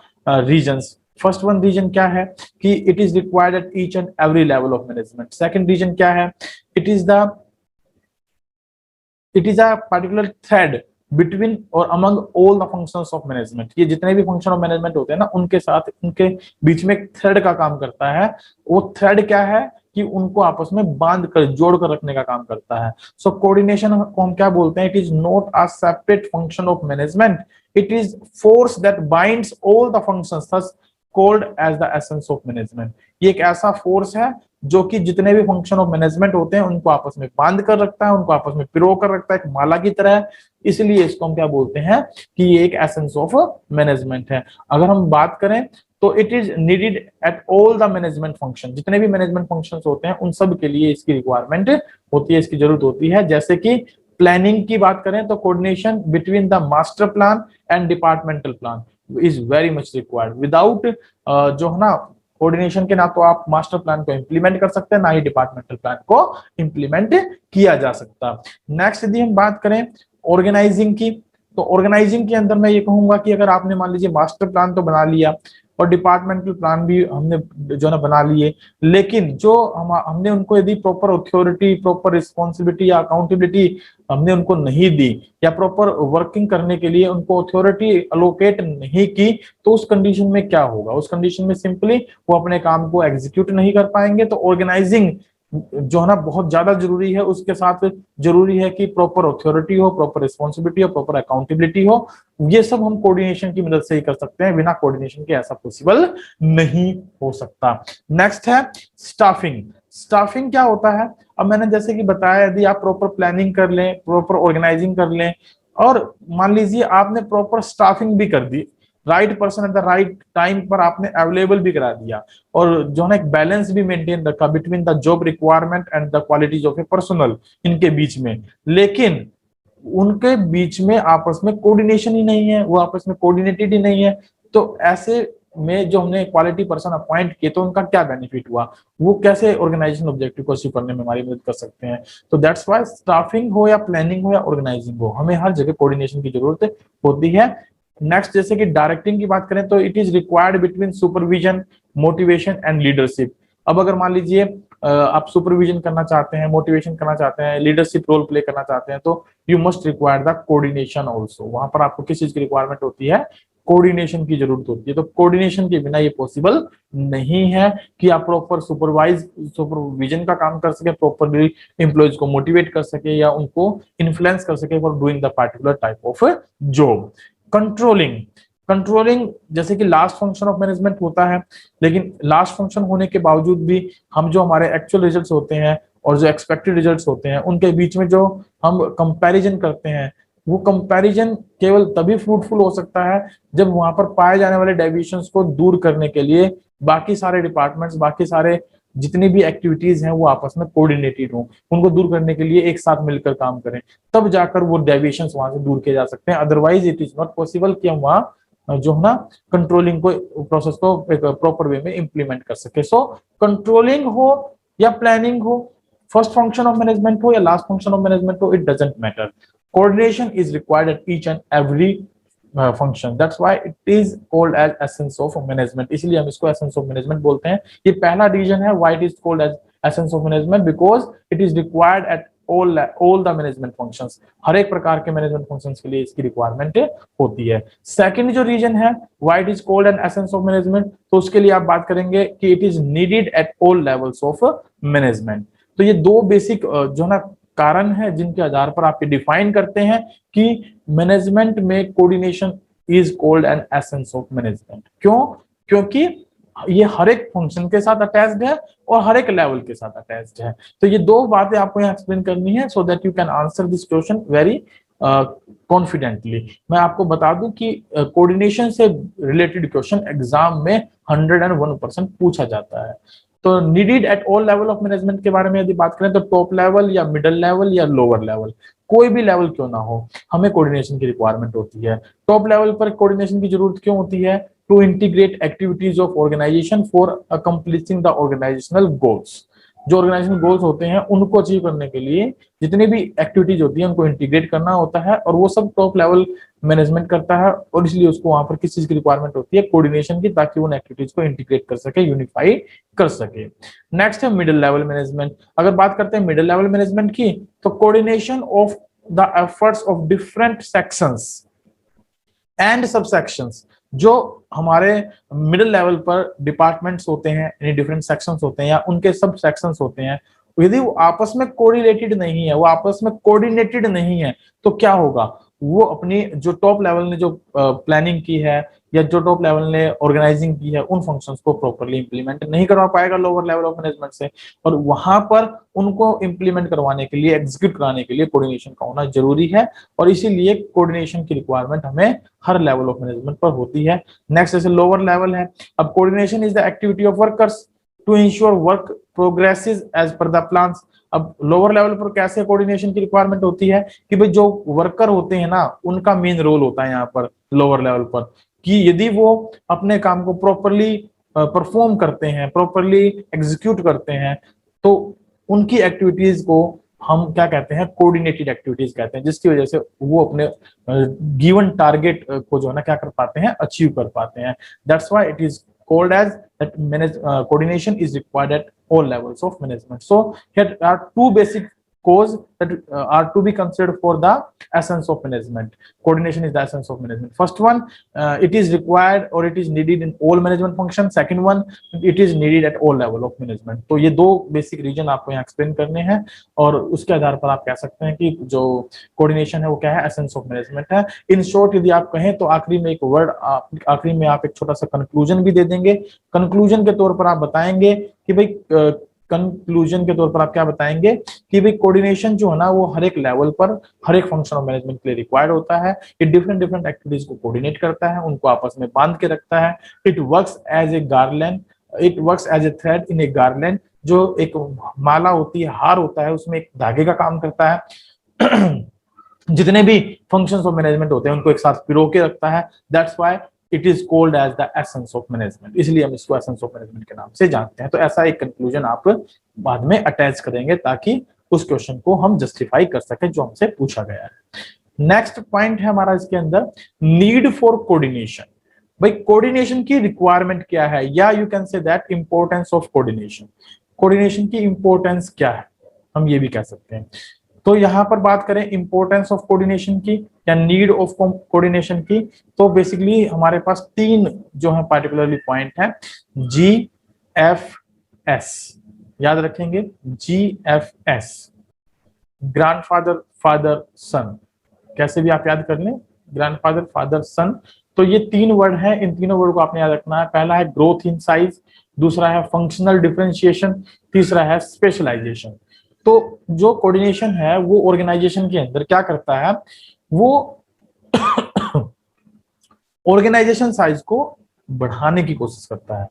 reasons. First one reason क्या है कि it is required at each and every level of management. Second reason क्या है? It is a particular thread between और among all the functions of management. ये जितने भी function of management होते हैं ना, उनके साथ उनके बीच में एक थ्रेड का काम करता है। वो थ्रेड क्या है कि उनको आपस में बांध कर, जोड़ कर रखने का काम करता है। सो कोऑर्डिनेशन को हम क्या बोलते हैं? It is not a separate function of management, it is force that binds all the functions, thus called as the essence of management. ये एक ऐसा फोर्स है जो कि जितने भी फंक्शन ऑफ मैनेजमेंट होते हैं उनको आपस में बांध कर रखता है, उनको आपस में पिरो कर रखता है, एक माला की तरह। इसलिए इसको हम क्या बोलते हैं कि ये एक एसेंस ऑफ मैनेजमेंट है। अगर हम बात करें तो it is needed at all the management function, जितने भी मैनेजमेंट फंक्शंस होते हैं उन सब के लिए इसकी रिक्वायरमेंट होती है, इसकी जरूरत होती है। जैसे कि प्लानिंग की बात करें तो coordination between the master plan and departmental plan is very much required. Without जो है ना कोऑर्डिनेशन के, ना तो आप मास्टर प्लान को इंप्लीमेंट कर सकते हैं, ना ही डिपार्टमेंटल प्लान को इंप्लीमेंट किया जा सकता। नेक्स्ट यदि हम बात करें ऑर्गेनाइजिंग की, तो ऑर्गेनाइजिंग के अंदर मैं ये कहूंगा कि अगर आपने मान लीजिए मास्टर प्लान तो बना लिया और डिपार्टमेंटल प्लान भी हमने जो ना बना लिए, लेकिन जो हमने उनको यदि प्रॉपर अथॉरिटी, प्रॉपर रिस्पॉन्सिबिलिटी या अकाउंटेबिलिटी हमने उनको नहीं दी, या प्रॉपर वर्किंग करने के लिए उनको अथॉरिटी अलोकेट नहीं की, तो उस कंडीशन में क्या होगा? उस कंडीशन में सिंपली वो अपने काम को एग्जीक्यूट नहीं कर पाएंगे। तो ऑर्गेनाइजिंग जो है ना बहुत ज्यादा जरूरी है, उसके साथ जरूरी है कि प्रॉपर अथॉरिटी हो, प्रॉपर रिस्पॉन्सिबिलिटी हो, प्रॉपर अकाउंटेबिलिटी हो। ये सब हम कोऑर्डिनेशन की मदद से ही कर सकते हैं, बिना कोऑर्डिनेशन के ऐसा पॉसिबल नहीं हो सकता। नेक्स्ट है स्टाफिंग। स्टाफिंग क्या होता है? अब मैंने जैसे कि बताया, यदि आप प्रॉपर प्लानिंग कर लें, प्रॉपर ऑर्गेनाइजिंग कर लें, और मान लीजिए आपने प्रॉपर स्टाफिंग भी कर दी, right person at the right time पर आपने अवेलेबल भी करा दिया, और जो है एक बैलेंस भी मेंटेन रखा between the job requirement and the qualities of A personal इनके बीच में, लेकिन उनके बीच में आपस में कोऑर्डिनेशन ही नहीं है, वो आपस में कोऑर्डिनेटेड ही नहीं है, तो ऐसे में जो हमने क्वालिटी पर्सन अपॉइंट किए तो उनका क्या बेनिफिट हुआ? वो कैसे ऑर्गेनाइजेशन ऑब्जेक्टिव को अचीव करने में हमारी मदद कर सकते हैं? तो दैट्स व्हाई स्टाफिंग हो या प्लानिंग हो या ऑर्गेनाइजिंग हो, हमें हर जगह कोऑर्डिनेशन की जरूरत होती है। नेक्स्ट जैसे कि डायरेक्टिंग की बात करें तो it is required between supervision, motivation and leadership. अब अगर मान लीजिए आप सुपरविजन करना चाहते हैं, मोटिवेशन करना चाहते हैं, लीडरशिप रोल प्ले करना चाहते हैं, तो you must require the coordination also. वहां पर आपको किस चीज की रिक्वायरमेंट होती है? कोऑर्डिनेशन की जरूरत होती है। तो कोऑर्डिनेशन के बिना ये पॉसिबल नहीं है कि आप प्रॉपर सुपरविजन का काम कर सके, प्रॉपरली एम्प्लॉयज को मोटिवेट कर सके या उनको इन्फ्लुएंस कर सके for doing the particular type of job. Controlling जैसे कि लास्ट फंक्शन ऑफ मैनेजमेंट होता है, लेकिन लास्ट फंक्शन होने के बावजूद भी हम जो हमारे एक्चुअल रिजल्ट्स होते हैं और जो एक्सपेक्टेड रिजल्ट्स होते हैं उनके बीच में जो हम कंपैरिजन करते हैं, वो कंपैरिजन केवल तभी फ्रूटफुल हो सकता है जब वहां पर पाए जाने वाले डेविएशंस को दूर करने के लिए बाकी सारे डिपार्टमेंट्स, बाकी सारे जितनी भी एक्टिविटीज हैं वो आपस में कोऑर्डिनेटेड हो, उनको दूर करने के लिए एक साथ मिलकर काम करें, तब जाकर वो डेविएशन वहां से दूर किए जा सकते हैं। Otherwise it is not possible कि हम वहां जो है ना कंट्रोलिंग को प्रोसेस को एक प्रॉपर वे में इंप्लीमेंट कर सके। सो कंट्रोलिंग हो या प्लानिंग हो, फर्स्ट फंक्शन ऑफ मैनेजमेंट हो या लास्ट फंक्शन ऑफ मैनेजमेंट हो, it doesn't matter, coordination is required at each and every function, that's why it is called as essence of management, इसलिए हम इसको एसेंस ऑफ मैनेजमेंट बोलते हैं। ये पहला रीजन है why it is called as essence of management, because it is required at all the management functions, हर एक प्रकार के मैनेजमेंट फंक्शंस के लिए इसकी रिक्वायरमेंट होती है। सेकंड जो रीजन है why it is called an essence of management, तो उसके लिए आप बात करेंगे कि it is needed at all levels of management. तो ये दो बेसिक जो ना कारण है जिनके आधार पर आप डिफाइन करते हैं कि मैनेजमेंट में coordination is called an essence of management. क्यों? क्योंकि ये हर एक फंक्शन के साथ अटैच्ड है और हर एक लेवल के साथ अटैच्ड है। तो ये दो बातें आपको यहाँ एक्सप्लेन करनी है so that you can answer this question very confidently. मैं आपको बता दूं कि कोऑर्डिनेशन से रिलेटेड क्वेश्चन एग्जाम में 101% पूछा जाता है। तो needed at all level of management के बारे में यदि बात करें तो टॉप लेवल या मिडिल लेवल या लोअर लेवल, कोई भी लेवल क्यों ना हो, हमें कोऑर्डिनेशन की रिक्वायरमेंट होती है। टॉप लेवल पर कोऑर्डिनेशन की जरूरत क्यों होती है? To integrate activities of organisation for accomplishing the organisational goals, जो ऑर्गेनाइजेशनल गोल्स होते हैं उनको अचीव करने के लिए जितनी भी एक्टिविटीज होती है उनको इंटीग्रेट करना होता है, और वो सब टॉप लेवल मैनेजमेंट करता है, और इसलिए उसको वहां पर किस चीज की रिक्वायरमेंट होती है? कोऑर्डिनेशन की, ताकि उन एक्टिविटीज को इंटीग्रेट कर सके, यूनिफाई कर सके। नेक्स्ट है मिडिल लेवल मैनेजमेंट। अगर बात करते हैं मिडिल लेवल मैनेजमेंट की, तो coordination of the efforts of different sections and subsections, जो हमारे मिडिल लेवल पर डिपार्टमेंट्स होते हैं, यानी डिफरेंट सेक्शंस होते हैं या उनके सब सेक्शंस होते हैं, यदि वो आपस में कोरिलेटेड नहीं है, वो आपस में कोऑर्डिनेटेड नहीं है, तो क्या होगा? वो अपनी जो टॉप लेवल ने जो प्लानिंग की है या जो टॉप लेवल ने ऑर्गेनाइजिंग की है उन फंक्शंस को प्रॉपर्ली इंप्लीमेंट नहीं करवा पाएगा लोअर लेवल ऑफ मैनेजमेंट से, और वहां पर उनको इंप्लीमेंट करवाने के लिए, एग्जीक्यूट कराने के लिए कोऑर्डिनेशन का होना जरूरी है, और इसीलिए कोऑर्डिनेशन की रिक्वायरमेंट हमें हर लेवल ऑफ मैनेजमेंट पर होती है। नेक्स्ट जैसे लोअर लेवल है, अब coordination is the activity of workers to ensure work progresses as per the plans. अब लोअर लेवल पर कैसे कोऑर्डिनेशन की रिक्वायरमेंट होती है कि भाई जो वर्कर होते हैं ना, उनका मेन रोल होता है यहाँ पर लोअर लेवल पर, कि यदि वो अपने काम को प्रॉपरली परफॉर्म करते हैं, प्रॉपरली एग्जीक्यूट करते हैं, तो उनकी एक्टिविटीज को हम क्या कहते हैं? कोऑर्डिनेटेड एक्टिविटीज कहते हैं, जिसकी वजह से वो अपने गिवन टारगेट को जो है ना क्या कर पाते हैं? अचीव कर पाते हैं। That's why it is called as that coordination is required at all levels of management. So here are two basic cause that are to be considered for the essence of management. Coordination is the essence of management. First one, it is required or it is needed in all management functions. Second one, it is needed at all level of management. तो ये दो basic reason आपको यहाँ explain करने हैं, और उसके आधार पर आप कह सकते हैं कि जो कोऑर्डिनेशन है वो क्या है? एसेंस ऑफ मैनेजमेंट है। इन शॉर्ट यदि आप कहें तो आखिरी में एक वर्ड, आखिरी में आप एक छोटा सा कंक्लूजन भी दे देंगे। कंक्लूजन के तौर पर आप बताएंगे कि भाई कंक्लूजन के तौर पर आप क्या बताएंगे कि भाई कोऑर्डिनेशन जो है ना वो हर एक लेवल पर, हर एक फंक्शन ऑफ मैनेजमेंट के लिए रिक्वायर्ड होता है। ये डिफरेंट डिफरेंट एक्टिविटीज को कोऑर्डिनेट करता है, उनको आपस में बांध के रखता है। It works as a garland, it works as a thread in a garland, जो एक माला होती है, हार होता है, उसमें एक धागे का काम करता है। जितने भी फंक्शंस ऑफ मैनेजमेंट होते हैं उनको एक साथ पिरो के रखता है। That's why it is called as the essence of management, इसलिए हम इसको एसेंस ऑफ मैनेजमेंट के नाम से जानते हैं। तो ऐसा एक कंक्लूजन आप बाद में अटैच करेंगे ताकि उस क्वेश्चन को हम जस्टिफाई कर सके जो हमसे पूछा गया है। नेक्स्ट पॉइंट है हमारा इसके अंदर, नीड फॉर कोऑर्डिनेशन। भाई कोऑर्डिनेशन की रिक्वायरमेंट क्या है, या you can say that importance of coordination. Coordination की इंपॉर्टेंस क्या है, हम ये भी कह सकते हैं। तो यहाँ पर बात करें इंपॉर्टेंस ऑफ कोऑर्डिनेशन की या नीड ऑफ कोऑर्डिनेशन की, तो बेसिकली हमारे पास तीन जो है पार्टिकुलरली पॉइंट है, GFS, याद रखेंगे, GFS, ग्रैंडफादर फादर सन, कैसे भी आप याद कर लें, ग्रैंडफादर फादर सन। तो ये तीन वर्ड है, इन तीनों वर्ड को आपने याद रखना है। पहला है ग्रोथ इन साइज, दूसरा है फंक्शनल डिफरेंशिएशन, तीसरा है स्पेशलाइजेशन। तो जो कोऑर्डिनेशन है वो ऑर्गेनाइजेशन के अंदर क्या करता है, वो ऑर्गेनाइजेशन साइज को बढ़ाने की कोशिश करता है,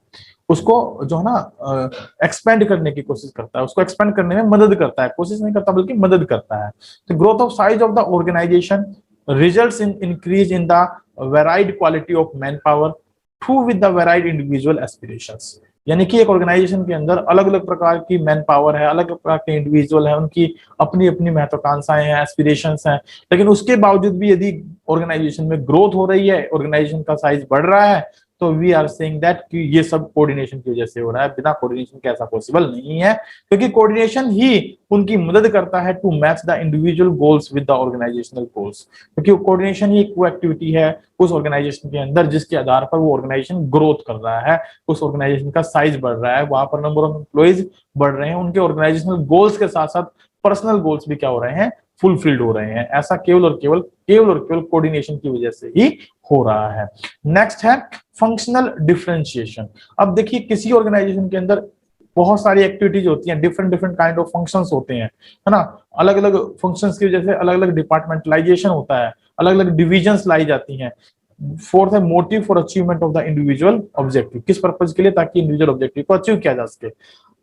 उसको जो है ना एक्सपेंड करने की कोशिश करता है, उसको एक्सपेंड करने में मदद करता है, कोशिश नहीं करता बल्कि मदद करता है। तो growth of size of the organisation results in increase in the varied quality of manpower to with the varied individual aspirations. यानी कि एक ऑर्गेनाइजेशन के अंदर अलग अलग प्रकार की मैन पावर है, अलग अलग प्रकार के इंडिविजुअल है, उनकी अपनी अपनी महत्वाकांक्षाएं हैं, एस्पिरेशंस हैं, लेकिन उसके बावजूद भी यदि ऑर्गेनाइजेशन में ग्रोथ हो रही है, ऑर्गेनाइजेशन का साइज बढ़ रहा है, तो वी आर सेइंग दैट कि ये सब कोऑर्डिनेशन की वजह से हो रहा है, बिना कोऑर्डिनेशन के ऐसा पॉसिबल नहीं है, क्योंकि कोऑर्डिनेशन ही उनकी मदद करता है to match the individual goals with the organisational goals. क्योंकि कोऑर्डिनेशन ही एक वो एक्टिविटी है उस ऑर्गेनाइजेशन के अंदर जिसके आधार पर वो ऑर्गेनाइजेशन ग्रोथ कर रहा है, उस ऑर्गेनाइजेशन का साइज बढ़ रहा है, वहां पर नंबर ऑफ एम्प्लॉइज बढ़ रहे हैं, उनके ऑर्गेनाइजेशनल गोल्स के साथ साथ पर्सनल गोल्स भी क्या हो रहे हैं, फुलफिल्ड हो रहे हैं। ऐसा केवल और केवल कोऑर्डिनेशन की वजह से ही हो रहा है। नेक्स्ट है फंक्शनल डिफरेंशिएशन। अब देखिए किसी ऑर्गेनाइजेशन के अंदर बहुत सारी एक्टिविटीज होती हैं, different different kind of functions होते हैं, है ना, अलग अलग फंक्शंस की वजह से अलग अलग डिपार्टमेंटलाइजेशन होता है, अलग अलग डिविजन्स लाई जाती हैं। फोर्थ है motive for achievement of the individual objective, किस पर्पज के लिए, ताकि इंडिविजुअल ऑब्जेक्टिव को अचीव किया जा सके।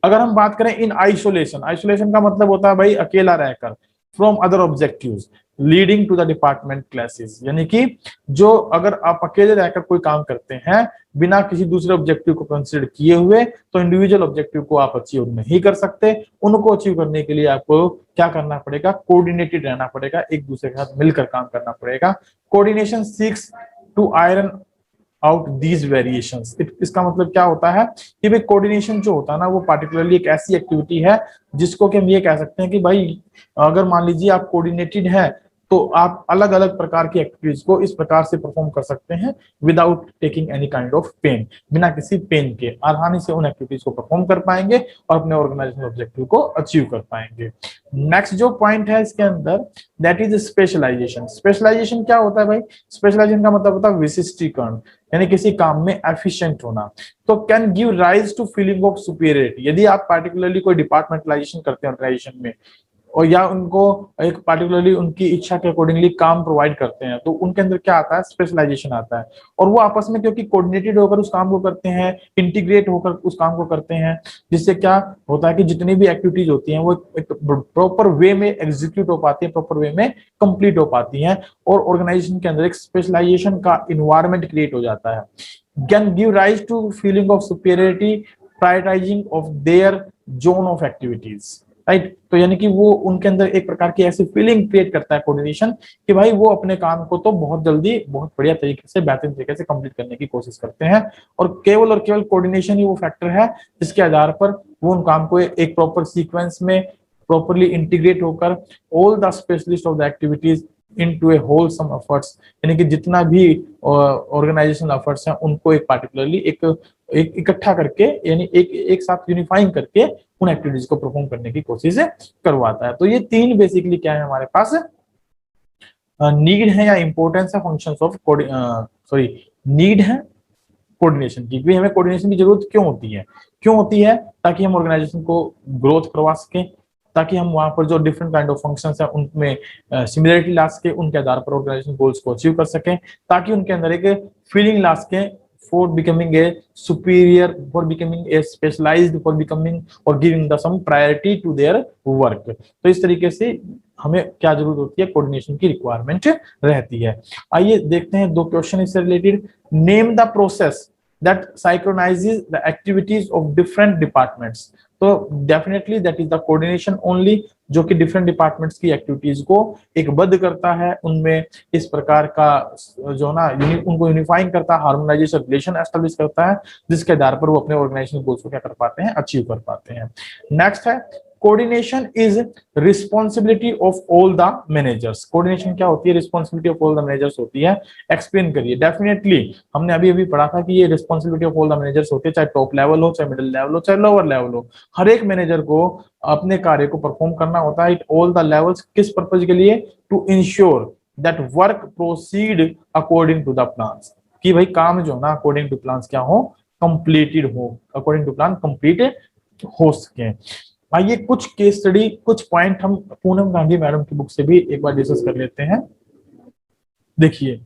अगर हम बात करें इन आइसोलेशन, आइसोलेशन का मतलब होता है भाई अकेला रहकर, from other objectives leading to the department classes, यानी कि जो अगर आप अकेले रहकर कोई काम करते हैं बिना किसी दूसरे ऑब्जेक्टिव को कंसीडर किए हुए, तो इंडिविजुअल ऑब्जेक्टिव को आप अचीव नहीं कर सकते। उनको अचीव करने के लिए आपको क्या करना पड़ेगा, कोऑर्डिनेटेड रहना पड़ेगा, एक दूसरे के साथ मिलकर काम करना पड़ेगा। Coordination seeks to iron out these variations. इसका मतलब क्या होता है कि भाई कोऑर्डिनेशन जो होता है ना, वो पार्टिकुलरली एक ऐसी एक्टिविटी है जिसको कि हम ये कह सकते हैं कि भाई अगर मान लीजिए आप कोऑर्डिनेटेड है तो आप अलग अलग प्रकार की एक्टिविटीज को इस प्रकार से परफॉर्म कर सकते हैं without taking any kind of pain, बिना किसी पेन के आसानी से उन एक्टिविटीज को परफॉर्म कर पाएंगे और अपने ऑर्गेनाइजेशनल ऑब्जेक्टिव को अचीव कर पाएंगे। नेक्स्ट जो पॉइंट है इसके अंदर, दैट इज स्पेशलाइजेशन। स्पेशलाइजेशन क्या होता है भाई, स्पेशलाइजेशन का मतलब होता है विशिष्टीकरण, यानी किसी काम में एफिशिएंट होना। तो can give rise to feeling of superiority. यदि आप पार्टिकुलरली कोई डिपार्टमेंटलाइजेशन करते हैं ऑर्गेनाइजेशन में, और या उनको एक पार्टिकुलरली उनकी इच्छा के अकॉर्डिंगली काम प्रोवाइड करते हैं, तो उनके अंदर क्या आता है, स्पेशलाइजेशन आता है। और वो आपस में क्योंकि कोऑर्डिनेटेड होकर उस काम को करते हैं, इंटीग्रेट होकर उस काम को करते हैं, जिससे क्या होता है कि जितनी भी एक्टिविटीज होती हैं वो एक प्रॉपर वे में एग्जीक्यूट हो पाती है, प्रॉपर वे में कंप्लीट हो पाती हैं, और ऑर्गेनाइजेशन के अंदर एक स्पेशलाइजेशन का इन्वायरमेंट क्रिएट हो जाता है। Can give rise to feeling of superiority, prioritising of their zone of activities, right. तो यानी कि वो उनके अंदर एक प्रकार की ऐसी फीलिंग क्रिएट करता है कोऑर्डिनेशन कि भाई वो अपने काम को तो बहुत जल्दी बहुत बढ़िया तरीके से बेहतरीन तरीके से कंप्लीट करने की कोशिश करते हैं, और केवल कोऑर्डिनेशन ही वो फैक्टर है जिसके आधार पर वो उन काम को एक प्रॉपर सीक्वेंस में प्रॉपरली इंटीग्रेट होकर all the specialist of the activities into A wholesome efforts, यानी कि जितना भी ऑर्गेनाइजेशनल एफर्ट्स हैं उनको एक पार्टिकुलरली एक इकट्ठा करके, यानी एक साथ यूनिफाइंग करके उन एक्टिविटीज को परफॉर्म करने की कोशिश करवाता है। तो ये तीन बेसिकली क्या है हमारे पास, नीड है या इंपॉर्टेंस है फंक्शंस ऑफ नीड है कोऑर्डिनेशन की। हमें कोऑर्डिनेशन की जरूरत क्यों होती है, ताकि हम ऑर्गेनाइजेशन को ग्रोथ करवा सकें, ताकि हम वहां पर जो डिफरेंट काइंड ऑफ फंक्शंस हैं उनमें सिमिलरिटी ला सके, उनके आधार पर ऑर्गेनाइजेशन गोल्स को अचीव कर सकें, ताकि उनके अंदर एक फीलिंग ला सके for becoming a superior, for becoming a specialized, for becoming or giving the some priority to their work। तो इस तरीके से हमें क्या जरूरत होती है, कोऑर्डिनेशन की रिक्वायरमेंट रहती है। आइए देखते हैं दो क्वेश्चन इससे related. Name the process that synchronizes the activities of different departments। तो definitely that is the coordination only, जो कि डिफरेंट डिपार्टमेंट्स की एक्टिविटीज को एक बद्ध करता है, उनमें इस प्रकार का जो ना उनको यूनिफाइंग करता है, हार्मोनाइजेशन रिलेशन एस्टेब्लिश करता है, जिसके आधार पर वो अपने ऑर्गेनाइजेशन गोल्स को क्या कर पाते हैं, अचीव कर पाते हैं। नेक्स्ट है coordination is responsibility of all the managers. Coordination क्या होती है, responsibility of all the managers होती है। एक्सप्लेन करिए। डेफिनेटली हमने अभी पढ़ा था कि ये responsibility of all the managers होती है, चाहे टॉप लेवल हो, चाहे मिडिल लेवल हो, चाहे लोअर लेवल हो, हर एक मैनेजर को अपने कार्य को परफॉर्म करना होता है। इट ऑल द लेवल्स, किस पर्पज के लिए, to ensure that work proceed according to the plans, कि भाई काम जो ना अकॉर्डिंग टू प्लान्स क्या हो, कंप्लीटेड हो, अकॉर्डिंग टू प्लान कंप्लीटेड हो सके। आइए कुछ केस स्टडी, कुछ पॉइंट हम पूनम गांधी मैडम की बुक से भी एक बार डिस्कस कर लेते हैं। देखिए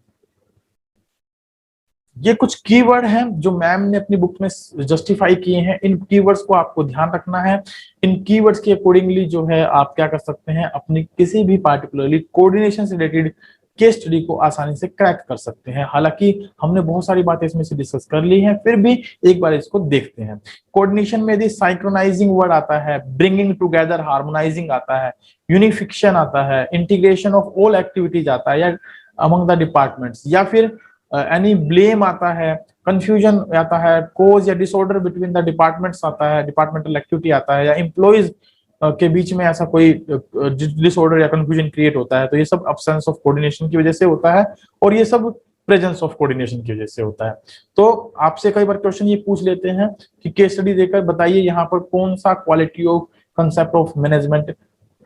ये कुछ कीवर्ड हैं जो मैम ने अपनी बुक में जस्टिफाई किए हैं। इन कीवर्ड्स को आपको ध्यान रखना है। इन कीवर्ड्स के अकॉर्डिंगली जो है आप क्या कर सकते हैं, अपनी किसी भी पार्टिकुलरली कोऑर्डिनेशन से रिलेटेड केस स्टडी को आसानी से क्रैक कर सकते हैं। हालांकि हमने बहुत सारी बातें इसमें से डिस्कस कर ली हैं, फिर भी एक बार इसको देखते हैं। कोऑर्डिनेशन में यदि साइक्रोनाइजिंग वर्ड आता है, ब्रिंगिंग टुगेदर, हार्मोनाइजिंग आता है, यूनिफिकेशन आता है, इंटीग्रेशन ऑफ ऑल एक्टिविटीज आता है या अमंग द डिपार्टमेंट्स, या फिर एनी ब्लेम आता है, कंफ्यूजन आता है, कोज या डिसऑर्डर बिटवीन द डिपार्टमेंट्स आता है, डिपार्टमेंटल एक्टिविटी आता है, या एम्प्लॉइज के बीच में ऐसा कोई डिसऑर्डर या कंफ्यूजन क्रिएट होता है, तो ये सब अब्सेंस ऑफ कोऑर्डिनेशन की वजह से होता है, और ये सब प्रेजेंस ऑफ कोऑर्डिनेशन की वजह से होता है। तो आपसे कई बार क्वेश्चन ये पूछ लेते हैं कि केस स्टडी देकर बताइए यहाँ पर कौन सा quality of concept of management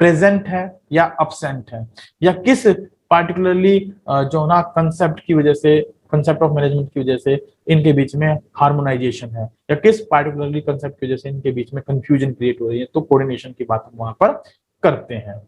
present है या अब्सेंट है, या किस पार्टिकुलरली जो ना कंसेप्ट की वजह से, कंसेप्ट ऑफ मैनेजमेंट की वजह से इनके बीच में हार्मोनाइजेशन है, या किस पार्टिकुलरली कंसेप्ट की वजह से इनके बीच में कंफ्यूजन क्रिएट हो रही है। तो कोऑर्डिनेशन की बात हम वहां पर करते हैं।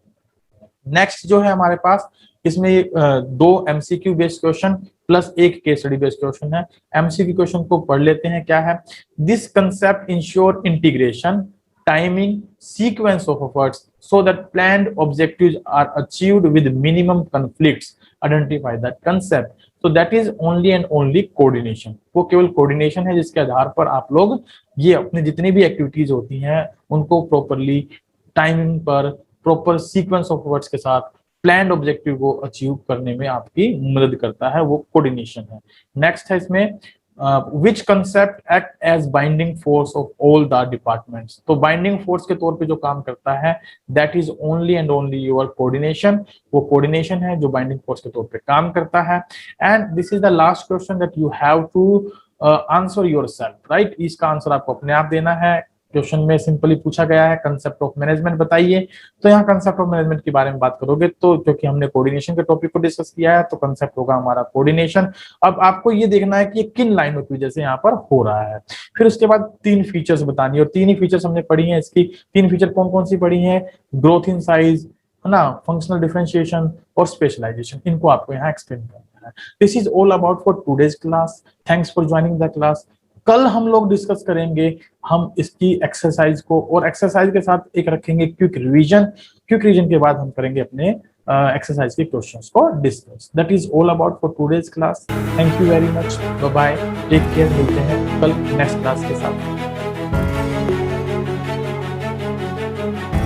नेक्स्ट जो है हमारे पास, इसमें दो एमसीक्यू बेस्ड क्वेश्चन प्लस एक केस स्टडी बेस्ड क्वेश्चन है। एमसीक्यू क्वेश्चन को पढ़ लेते हैं। क्या है? This concept ensure integration, timing, sequence of efforts so that planned objectives are achieved with minimum conflicts. Identify that concept. So that is only and only coordination. वो केवल coordination है जिसके आधार पर आप लोग ये अपने जितनी भी एक्टिविटीज होती हैं उनको प्रॉपरली टाइमिंग पर, प्रॉपर सीक्वेंस ऑफ वर्ड्स के साथ प्लान्ड ऑब्जेक्टिव को अचीव करने में आपकी मदद करता है, वो कोऑर्डिनेशन है। नेक्स्ट है इसमें which concept act as binding force of all the departments. तो बाइंडिंग फोर्स के तौर पे जो काम करता है that is only and only your coordination. वो कोऑर्डिनेशन है जो बाइंडिंग फोर्स के तौर पे काम करता है। and this is the last question that you have to answer yourself, right? इसका आंसर आपको अपने आप देना है। क्वेश्चन में सिंपली पूछा गया है कंसेप्ट ऑफ मैनेजमेंट बताइए, तो यहाँ कंसेप्ट ऑफ मैनेजमेंट के बारे में बात करोगे तो क्योंकि हमने कोऑर्डिनेशन के टॉपिक को डिस्कस किया है तो कंसेप्ट होगा हमारा कोऑर्डिनेशन। अब आपको ये देखना है कि ये किन लाइनों की वजह से यहाँ पर हो रहा है। फिर उसके बाद तीन फीचर्स बतानी है, और तीन ही फीचर्स हमने पढ़ी है। इसकी तीन फीचर कौन कौन सी पढ़ी है? ग्रोथ इन साइज, है ना, फंक्शनल डिफरेंशिएशन और स्पेशलाइजेशन। इनको आपको यहाँ एक्सप्लेन करना है। This is all about for today's class. Thanks for joining the class. कल हम लोग डिस्कस करेंगे हम इसकी एक्सरसाइज को, और एक्सरसाइज के साथ एक रखेंगे क्विक रिवीजन। क्विक रिवीजन के बाद हम करेंगे अपने एक्सरसाइज के क्वेश्चंस को discuss. That is all about for today's class. Thank you very much, bye bye, take care. मिलते हैं कल नेक्स्ट क्लास के साथ।